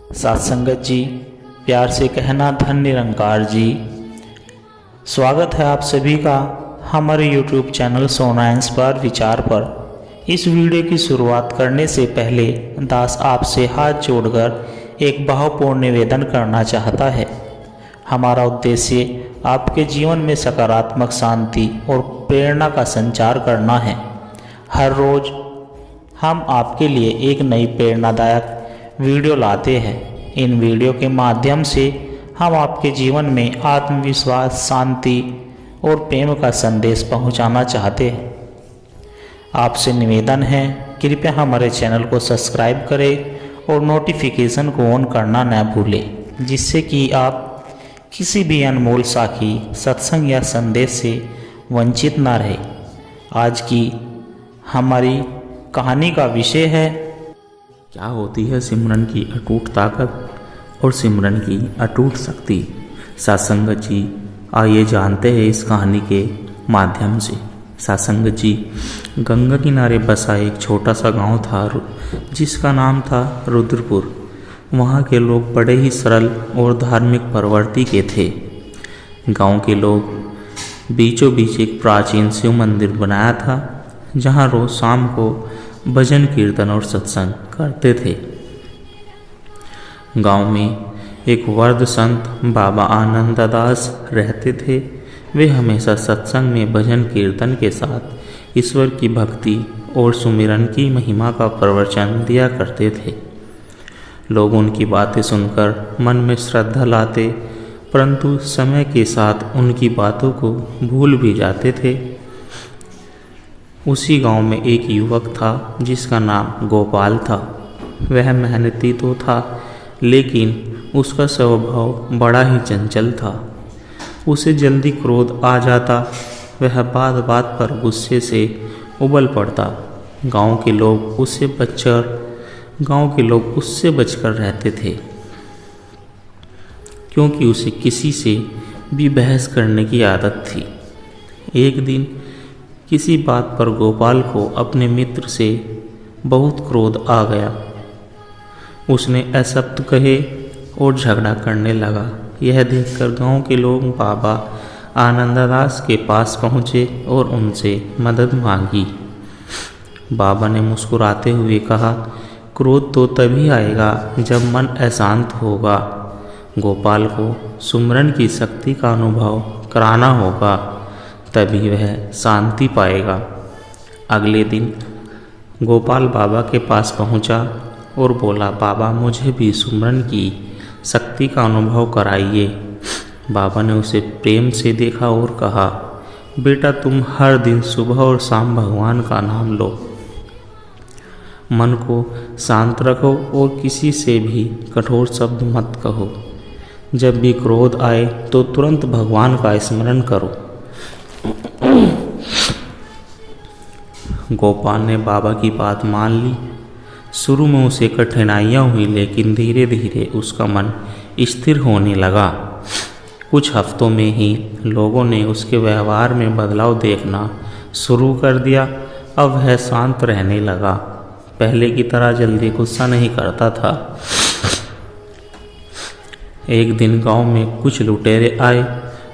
साथ संगत जी, प्यार से कहना धन निरंकार जी। स्वागत है आप सभी का हमारे YouTube चैनल सोना इंस्पायर विचार पर। इस वीडियो की शुरुआत करने से पहले दास आपसे हाथ जोड़कर एक भावपूर्ण निवेदन करना चाहता है। हमारा उद्देश्य आपके जीवन में सकारात्मक शांति और प्रेरणा का संचार करना है। हर रोज़ हम आपके लिए एक नई प्रेरणादायक वीडियो लाते हैं। इन वीडियो के माध्यम से हम आपके जीवन में आत्मविश्वास, शांति और प्रेम का संदेश पहुंचाना चाहते हैं। आपसे निवेदन है, कृपया हमारे चैनल को सब्सक्राइब करें और नोटिफिकेशन को ऑन करना न भूलें, जिससे कि आप किसी भी अनमोल साखी, सत्संग या संदेश से वंचित न रहे। आज की हमारी कहानी का विषय है, क्या होती है सिमरन की अटूट ताकत और सिमरन की अटूट शक्ति। सत्संगत जी, आइए जानते हैं इस कहानी के माध्यम से। सत्संगत जी, गंगा किनारे बसा एक छोटा सा गांव था जिसका नाम था रुद्रपुर। वहाँ के लोग बड़े ही सरल और धार्मिक प्रवृत्ति के थे। गांव के लोग बीचों बीच एक प्राचीन शिव मंदिर बनाया था, जहाँ रोज शाम को भजन कीर्तन और सत्संग करते थे। गांव में एक वृद्ध संत बाबा आनंददास रहते थे। वे हमेशा सत्संग में भजन कीर्तन के साथ ईश्वर की भक्ति और सुमिरन की महिमा का प्रवचन दिया करते थे। लोग उनकी बातें सुनकर मन में श्रद्धा लाते, परंतु समय के साथ उनकी बातों को भूल भी जाते थे। उसी गांव में एक युवक था जिसका नाम गोपाल था। वह मेहनती तो था, लेकिन उसका स्वभाव बड़ा ही चंचल था। उसे जल्दी क्रोध आ जाता। वह बात बात पर गुस्से से उबल पड़ता। गांव के लोग उससे बचकर रहते थे, क्योंकि उसे किसी से भी बहस करने की आदत थी। एक दिन किसी बात पर गोपाल को अपने मित्र से बहुत क्रोध आ गया। उसने अशब्द कहे और झगड़ा करने लगा। यह देखकर गांव के लोग बाबा आनंददास के पास पहुँचे और उनसे मदद मांगी। बाबा ने मुस्कुराते हुए कहा, क्रोध तो तभी आएगा जब मन अशांत होगा। गोपाल को सुमिरन की शक्ति का अनुभव कराना होगा, तभी वह शांति पाएगा। अगले दिन गोपाल बाबा के पास पहुंचा और बोला, बाबा मुझे भी सुमिरन की शक्ति का अनुभव कराइए। बाबा ने उसे प्रेम से देखा और कहा, बेटा तुम हर दिन सुबह और शाम भगवान का नाम लो। मन को शांत रखो और किसी से भी कठोर शब्द मत कहो। जब भी क्रोध आए तो तुरंत भगवान का स्मरण करो। गोपाल ने बाबा की बात मान ली। शुरू में उसे कठिनाइयाँ हुई, लेकिन धीरे धीरे उसका मन स्थिर होने लगा। कुछ हफ्तों में ही लोगों ने उसके व्यवहार में बदलाव देखना शुरू कर दिया। अब वह शांत रहने लगा, पहले की तरह जल्दी गुस्सा नहीं करता था। एक दिन गांव में कुछ लुटेरे आए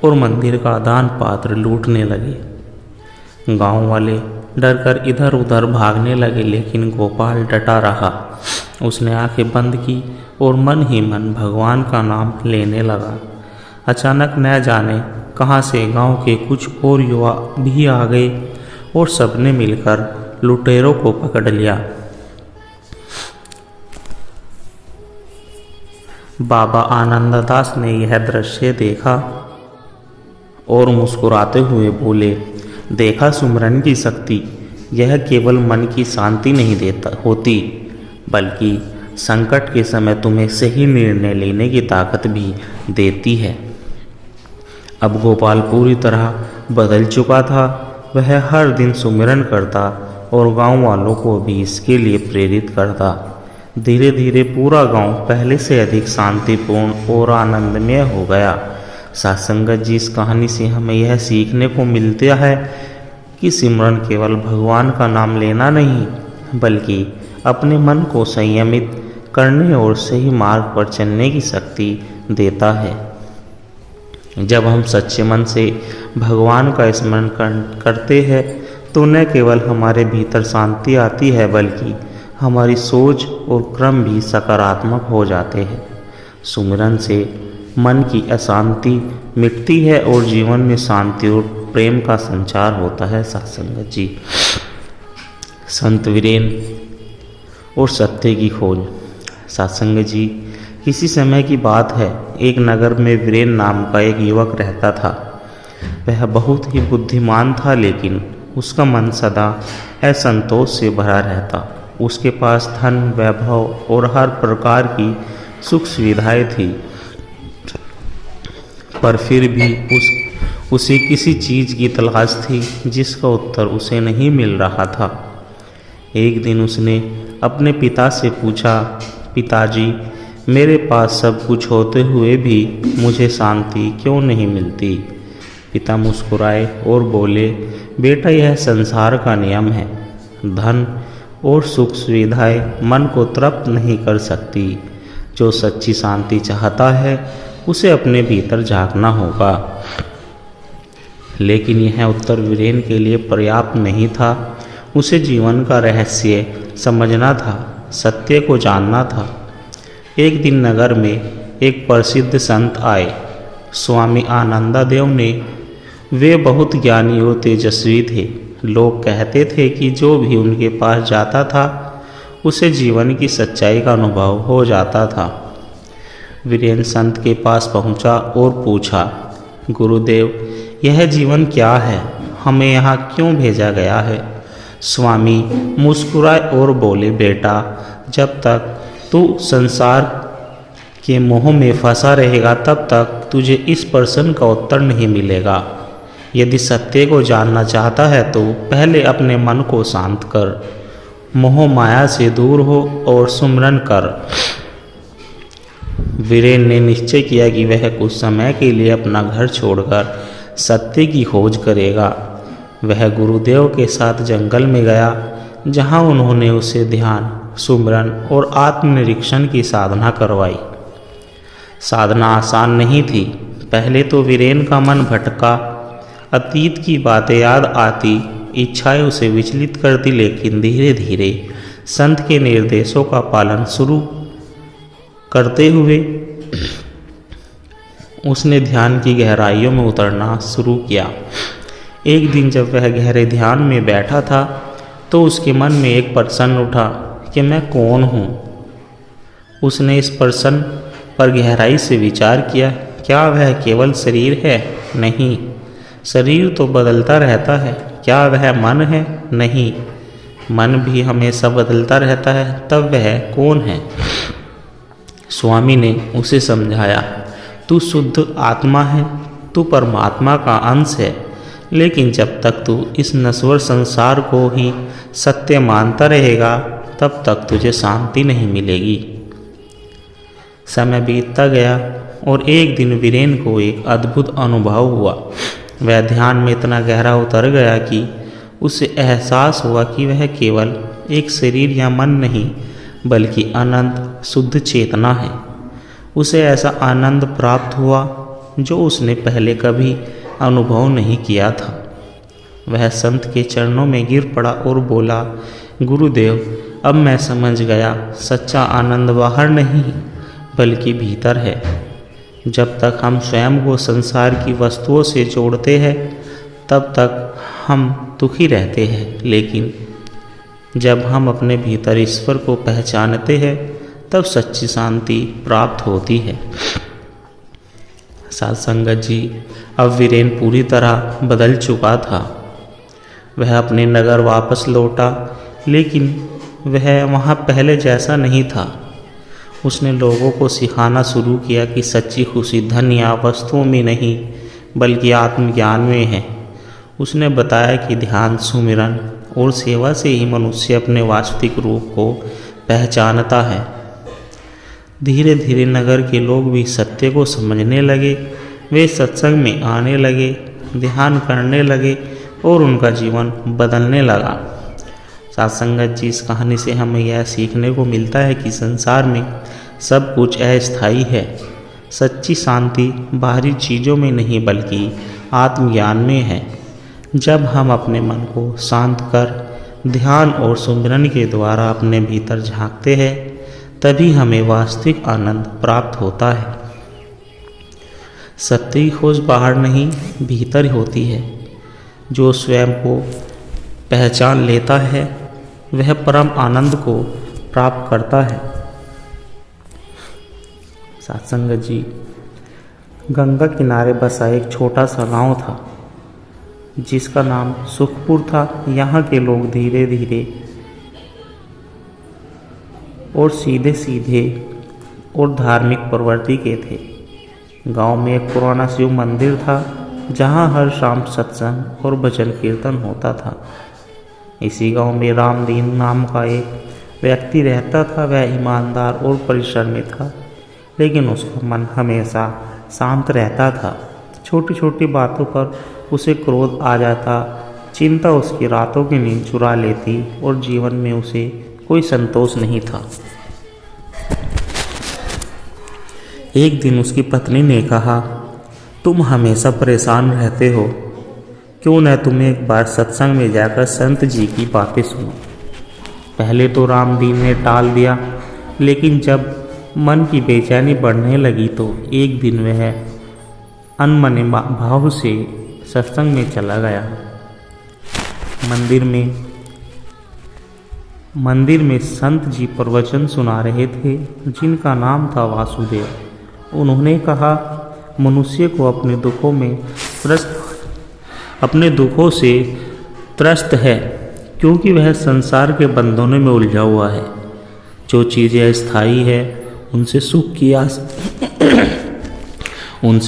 और मंदिर का दान पात्र लूटने लगे। गांव वाले डरकर इधर उधर भागने लगे, लेकिन गोपाल डटा रहा। उसने आंखें बंद की और मन ही मन भगवान का नाम लेने लगा। अचानक न जाने कहां से गांव के कुछ और युवा भी आ गए और सबने मिलकर लुटेरों को पकड़ लिया। बाबा आनंददास ने यह दृश्य देखा और मुस्कुराते हुए बोले, देखा सुमिरन की शक्ति, यह केवल मन की शांति नहीं होती, बल्कि संकट के समय तुम्हें सही निर्णय लेने की ताकत भी देती है। अब गोपाल पूरी तरह बदल चुका था। वह हर दिन सुमिरन करता और गांव वालों को भी इसके लिए प्रेरित करता। धीरे धीरे पूरा गांव पहले से अधिक शांतिपूर्ण और आनंदमय हो गया। सत्संगत जी, इस कहानी से हमें यह सीखने को मिलता है कि सिमरन केवल भगवान का नाम लेना नहीं, बल्कि अपने मन को संयमित, करने और सही मार्ग पर चलने की शक्ति देता है। जब हम सच्चे मन से भगवान का स्मरण करते हैं तो न केवल हमारे भीतर शांति आती है बल्कि हमारी सोच और क्रम भी सकारात्मक हो जाते हैं। सुमिरन से मन की अशांति मिटती है और जीवन में शांति और प्रेम का संचार होता है। सत्संगत जी, संत वीरेन और सत्य की खोज। सत्संगत जी, किसी समय की बात है, एक नगर में वीरेन नाम का एक युवक रहता था। वह बहुत ही बुद्धिमान था, लेकिन उसका मन सदा असंतोष से भरा रहता। उसके पास धन, वैभव और हर प्रकार की सुख सुविधाएं थी, पर फिर भी उसे किसी चीज़ की तलाश थी जिसका उत्तर उसे नहीं मिल रहा था। एक दिन उसने अपने पिता से पूछा, पिताजी, मेरे पास सब कुछ होते हुए भी मुझे शांति क्यों नहीं मिलती? पिता मुस्कुराए और बोले, बेटा, यह संसार का नियम है। धन और सुख सुविधाएं मन को तृप्त नहीं कर सकती। जो सच्ची शांति चाहता है उसे अपने भीतर झांकना होगा। लेकिन यह उत्तर वीरेन के लिए पर्याप्त नहीं था। उसे जीवन का रहस्य समझना था, सत्य को जानना था। एक दिन नगर में एक प्रसिद्ध संत आए, स्वामी आनंदादेव ने। वे बहुत ज्ञानी और तेजस्वी थे। लोग कहते थे कि जो भी उनके पास जाता था उसे जीवन की सच्चाई का अनुभव हो जाता था। वीरेन संत के पास पहुंचा और पूछा, गुरुदेव, यह जीवन क्या है? हमें यहाँ क्यों भेजा गया है? स्वामी मुस्कुराए और बोले, बेटा, जब तक तू संसार के मोह में फंसा रहेगा तब तक तुझे इस प्रश्न का उत्तर नहीं मिलेगा। यदि सत्य को जानना चाहता है तो पहले अपने मन को शांत कर, मोह माया से दूर हो और सुमिरन कर। वीरेन ने निश्चय किया कि वह कुछ समय के लिए अपना घर छोड़कर सत्य की खोज करेगा। वह गुरुदेव के साथ जंगल में गया, जहां उन्होंने उसे ध्यान, सुमिरन और आत्मनिरीक्षण की साधना करवाई। साधना आसान नहीं थी। पहले तो वीरेन का मन भटका, अतीत की बातें याद आती, इच्छाएं उसे विचलित करती, लेकिन धीरे धीरे संत के निर्देशों का पालन शुरू करते हुए उसने ध्यान की गहराइयों में उतरना शुरू किया। एक दिन जब वह गहरे ध्यान में बैठा था तो उसके मन में एक प्रश्न उठा कि मैं कौन हूँ। उसने इस प्रश्न पर गहराई से विचार किया। क्या वह केवल शरीर है? नहीं, शरीर तो बदलता रहता है। क्या वह मन है? नहीं, मन भी हमेशा बदलता रहता है। तब वह कौन है? स्वामी ने उसे समझाया, तू शुद्ध आत्मा है, तू परमात्मा का अंश है। लेकिन जब तक तू इस नश्वर संसार को ही सत्य मानता रहेगा तब तक तुझे शांति नहीं मिलेगी। समय बीतता गया और एक दिन वीरेन को एक अद्भुत अनुभव हुआ। वह ध्यान में इतना गहरा उतर गया कि उसे एहसास हुआ कि वह केवल एक शरीर या मन नहीं बल्कि अनंत शुद्ध चेतना है। उसे ऐसा आनंद प्राप्त हुआ जो उसने पहले कभी अनुभव नहीं किया था। वह संत के चरणों में गिर पड़ा और बोला, गुरुदेव, अब मैं समझ गया, सच्चा आनंद बाहर नहीं बल्कि भीतर है। जब तक हम स्वयं को संसार की वस्तुओं से जोड़ते हैं तब तक हम दुखी रहते हैं, लेकिन जब हम अपने भीतर ईश्वर को पहचानते हैं तब सच्ची शांति प्राप्त होती है। साथ संगत जी, अब वीरेन पूरी तरह बदल चुका था। वह अपने नगर वापस लौटा, लेकिन वह वहाँ पहले जैसा नहीं था। उसने लोगों को सिखाना शुरू किया कि सच्ची खुशी धन या वस्तुओं में नहीं बल्कि आत्मज्ञान में है। उसने बताया कि ध्यान, सुमिरन और सेवा से ही मनुष्य अपने वास्तविक रूप को पहचानता है। धीरे धीरे नगर के लोग भी सत्य को समझने लगे। वे सत्संग में आने लगे, ध्यान करने लगे और उनका जीवन बदलने लगा। साथ संगत जी, इस कहानी से हमें यह सीखने को मिलता है कि संसार में सब कुछ अस्थायी है। सच्ची शांति बाहरी चीज़ों में नहीं बल्कि आत्मज्ञान में है। जब हम अपने मन को शांत कर ध्यान और सुमिरन के द्वारा अपने भीतर झांकते हैं, तभी हमें वास्तविक आनंद प्राप्त होता है। सत्य की खोज बाहर नहीं, भीतर होती है। जो स्वयं को पहचान लेता है वह परम आनंद को प्राप्त करता है। सत्संग जी, गंगा किनारे बसा एक छोटा सा गांव था जिसका नाम सुखपुर था। यहाँ के लोग धीरे धीरे और सीधे सीधे और धार्मिक प्रवृत्ति के थे। गांव में एक पुराना शिव मंदिर था जहाँ हर शाम सत्संग और भजन कीर्तन होता था। इसी गांव में रामदीन नाम का एक व्यक्ति रहता था। वह ईमानदार और परिश्रमी था, लेकिन उसका मन हमेशा शांत रहता था। छोटी छोटी बातों पर उसे क्रोध आ जाता, चिंता उसकी रातों की नींद चुरा लेती और जीवन में उसे कोई संतोष नहीं था। एक दिन उसकी पत्नी ने कहा, तुम हमेशा परेशान रहते हो, क्यों न तुम एक बार सत्संग में जाकर संत जी की बातें सुनो। पहले तो रामदीन ने टाल दिया, लेकिन जब मन की बेचैनी बढ़ने लगी तो एक दिन वह अनमने भाव से सत्संग में चला गया। मंदिर में संत जी प्रवचन सुना रहे थे, जिनका नाम था वासुदेव। उन्होंने कहा, मनुष्य को अपने दुखों से त्रस्त है, क्योंकि वह संसार के बंधनों में उलझा हुआ है। जो चीज़ें अस्थायी है उनसे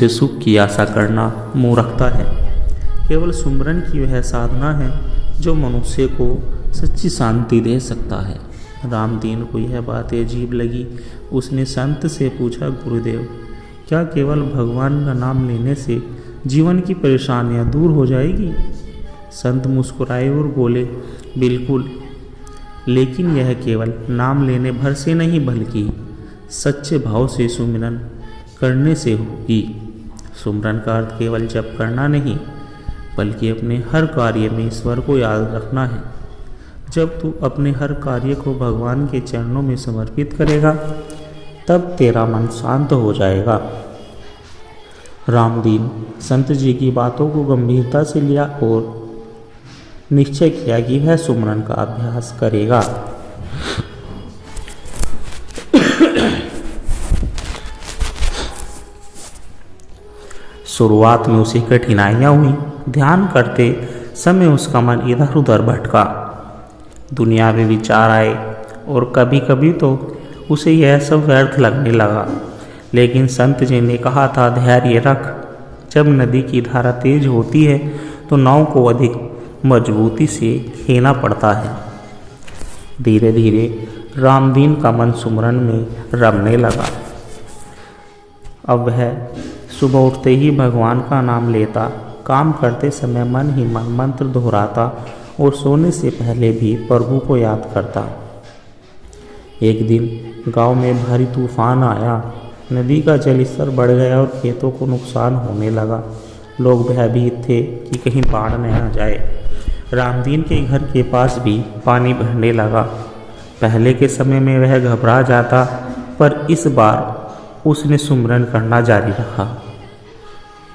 सुख की आशा करना मूर्खता है। केवल सुमिरन की वह साधना है जो मनुष्य को सच्ची शांति दे सकता है। रामदीन को यह बात अजीब लगी। उसने संत से पूछा, गुरुदेव, क्या केवल भगवान का नाम लेने से जीवन की परेशानियां दूर हो जाएगी? संत मुस्कुराए और बोले, बिल्कुल, लेकिन यह केवल नाम लेने भर से नहीं बल्कि सच्चे भाव से सुमिरन करने से होगी। सुमिरन का अर्थ केवल जप करना नहीं, बल्कि अपने हर कार्य में ईश्वर को याद रखना है। जब तू अपने हर कार्य को भगवान के चरणों में समर्पित करेगा, तब तेरा मन शांत हो जाएगा। रामदीन संत जी की बातों को गंभीरता से लिया और निश्चय किया कि वह सुमिरन का अभ्यास करेगा। शुरुआत में उसे कठिनाइयाँ हुई। ध्यान करते समय उसका मन इधर उधर भटका, दुनिया में विचार आए और कभी कभी तो उसे यह सब व्यर्थ लगने लगा। लेकिन संत जी ने कहा था, धैर्य रख। जब नदी की धारा तेज होती है तो नाव को अधिक मजबूती से खींचना पड़ता है। धीरे धीरे रामदीन का मन सुमिरन में रमने लगा। अब वह सुबह उठते ही भगवान का नाम लेता, काम करते समय मन ही मन मंत्र दोहराता और सोने से पहले भी प्रभु को याद करता। एक दिन गांव में भारी तूफान आया। नदी का जलस्तर बढ़ गया और खेतों को नुकसान होने लगा। लोग भयभीत थे कि कहीं बाढ़ न आ जाए। रामदीन के घर के पास भी पानी भरने लगा। पहले के समय में वह घबरा जाता, पर इस बार उसने सुमिरन करना जारी रखा।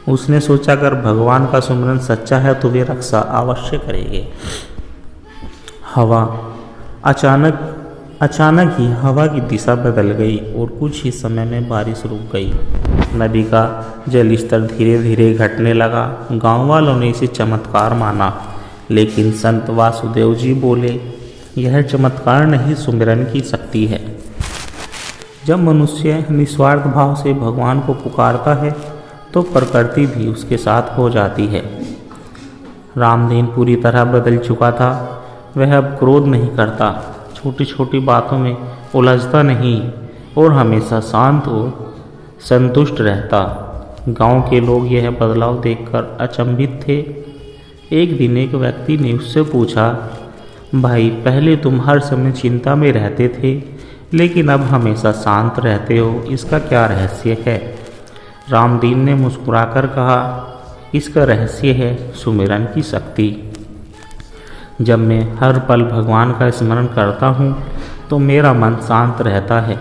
उसने सोचा, अगर भगवान का सुमिरन सच्चा है तो वे रक्षा अवश्य करेंगे। अचानक ही हवा की दिशा बदल गई और कुछ ही समय में बारिश रुक गई। नदी का जल स्तर धीरे धीरे घटने लगा। गांव वालों ने इसे चमत्कार माना, लेकिन संत वासुदेव जी बोले, यह चमत्कार नहीं, सुमिरन की शक्ति है। जब मनुष्य निस्वार्थ भाव से भगवान को पुकारता है तो प्रकृति भी उसके साथ हो जाती है। रामदीन पूरी तरह बदल चुका था। वह अब क्रोध नहीं करता, छोटी छोटी बातों में उलझता नहीं और हमेशा शांत और संतुष्ट रहता। गांव के लोग यह बदलाव देखकर अचंभित थे। एक दिन एक व्यक्ति ने उससे पूछा, भाई, पहले तुम हर समय चिंता में रहते थे, लेकिन अब हमेशा शांत रहते हो। इसका क्या रहस्य है? रामदीन ने मुस्कुराकर कहा, इसका रहस्य है सुमिरन की शक्ति। जब मैं हर पल भगवान का स्मरण करता हूँ तो मेरा मन शांत रहता है।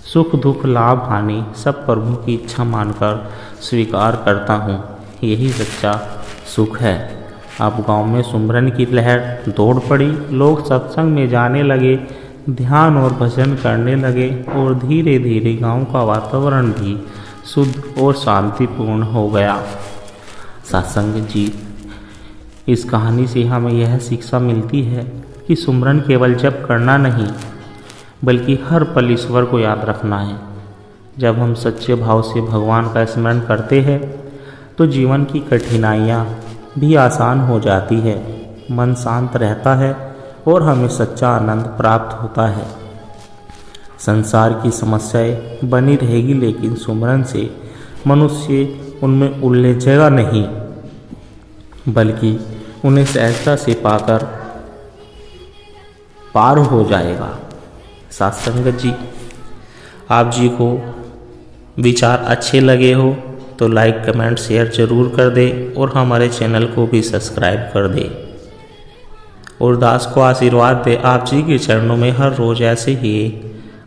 सुख दुख लाभ हानि सब प्रभु की इच्छा मानकर स्वीकार करता हूँ। यही सच्चा सुख है। अब गांव में सुमिरन की लहर दौड़ पड़ी। लोग सत्संग में जाने लगे, ध्यान और भजन करने लगे और धीरे धीरे गांव का वातावरण भी शुद्ध और शांतिपूर्ण हो गया। सत्संग जी, इस कहानी से हमें यह शिक्षा मिलती है कि सुमिरन केवल जप करना नहीं, बल्कि हर पल ईश्वर को याद रखना है। जब हम सच्चे भाव से भगवान का स्मरण करते हैं तो जीवन की कठिनाइयाँ भी आसान हो जाती है, मन शांत रहता है और हमें सच्चा आनंद प्राप्त होता है। संसार की समस्याएं बनी रहेगी, लेकिन सुमिरन से मनुष्य उनमें उलझेगा नहीं, बल्कि उन्हें सहजता से पाकर पार हो जाएगा। साथ संगत जी, आप जी को विचार अच्छे लगे हो तो लाइक कमेंट शेयर ज़रूर कर दें और हमारे चैनल को भी सब्सक्राइब कर दें। और दास को आशीर्वाद दे, आप जी के चरणों में हर रोज़ ऐसे ही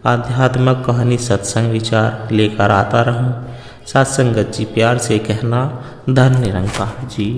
आध्यात्मिक कहानी सत्संग विचार लेकर आता रहूं। साथ संगत जी, प्यार से कहना, धन्य निरंकार जी।